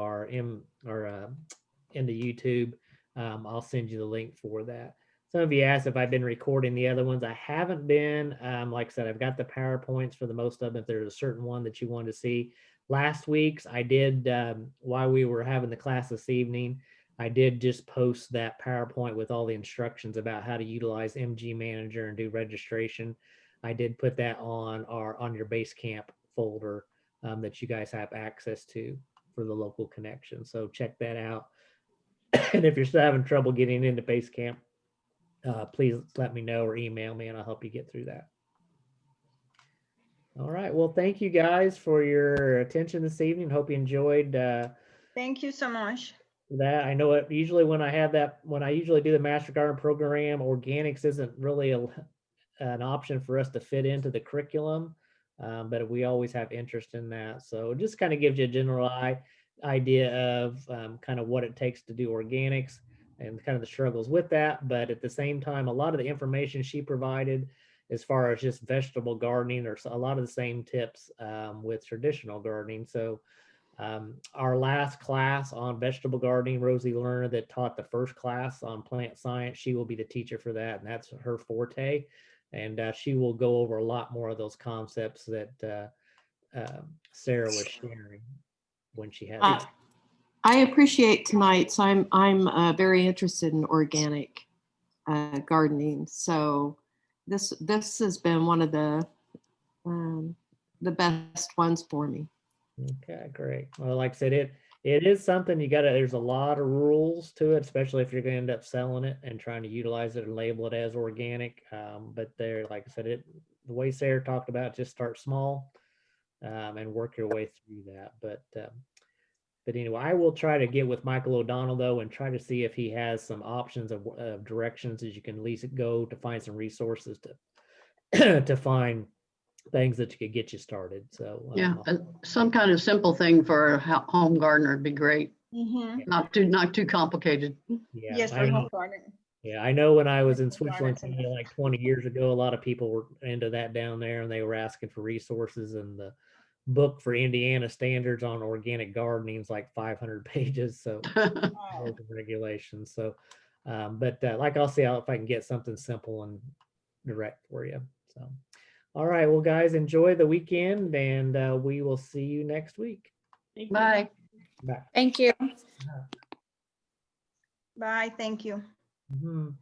B: into YouTube, I'll send you the link for that. Some of you asked if I've been recording the other ones. I haven't been. Like I said, I've got the PowerPoints for the most of them. If there's a certain one that you wanted to see. Last week's I did, while we were having the class this evening, I did just post that PowerPoint with all the instructions about how to utilize MG Manager and do registration. I did put that on your Basecamp folder that you guys have access to for the local connection. So check that out. And if you're still having trouble getting into Basecamp, please let me know or email me and I'll help you get through that. All right. Well, thank you guys for your attention this evening. Hope you enjoyed
E: Thank you so much.
B: that. I know usually when I usually do the Master Garden program, organics isn't really an option for us to fit into the curriculum, but we always have interest in that. So it just kind of gives you a general idea of kind of what it takes to do organics and kind of the struggles with that. But at the same time, a lot of the information she provided as far as just vegetable gardening, or a lot of the same tips with traditional gardening. So our last class on vegetable gardening, Rosie Lerner, that taught the first class on plant science, she will be the teacher for that, and that's her forte. And she will go over a lot more of those concepts that Sarah was sharing when she had.
G: I appreciate tonight's. I'm very interested in organic gardening. So this has been one of the best ones for me.
B: Okay, great. Well, like I said, it is something there's a lot of rules to it, especially if you're going to end up selling it and trying to utilize it and label it as organic. But like I said, the way Sarah talked about, just start small and work your way through that. But anyway, I will try to get with Michael O'Donnell though and try to see if he has some options of directions that you can at least go to find some resources to find things that could get you started. So
F: Yeah, some kind of simple thing for a home gardener would be great.
E: Mm-hmm.
F: Not too complicated.
B: yeah,
E: Yes, for home gardening.
B: yeah, I know when I was in
E: Yes, for
B: Switzerland
E: gardening.
B: like 20 years ago, a lot of people were into that down there, and they were asking for resources. And the book for Indiana standards on organic gardening is like 500 pages. So
E: Wow.
B: regulations. So, but like I'll see if I can get something simple and direct for you. So. All right. Well, guys, enjoy the weekend, and we will see you next week.
F: Bye.
B: Bye.
H: Thank you.
E: Bye. Thank you.
B: Mhm.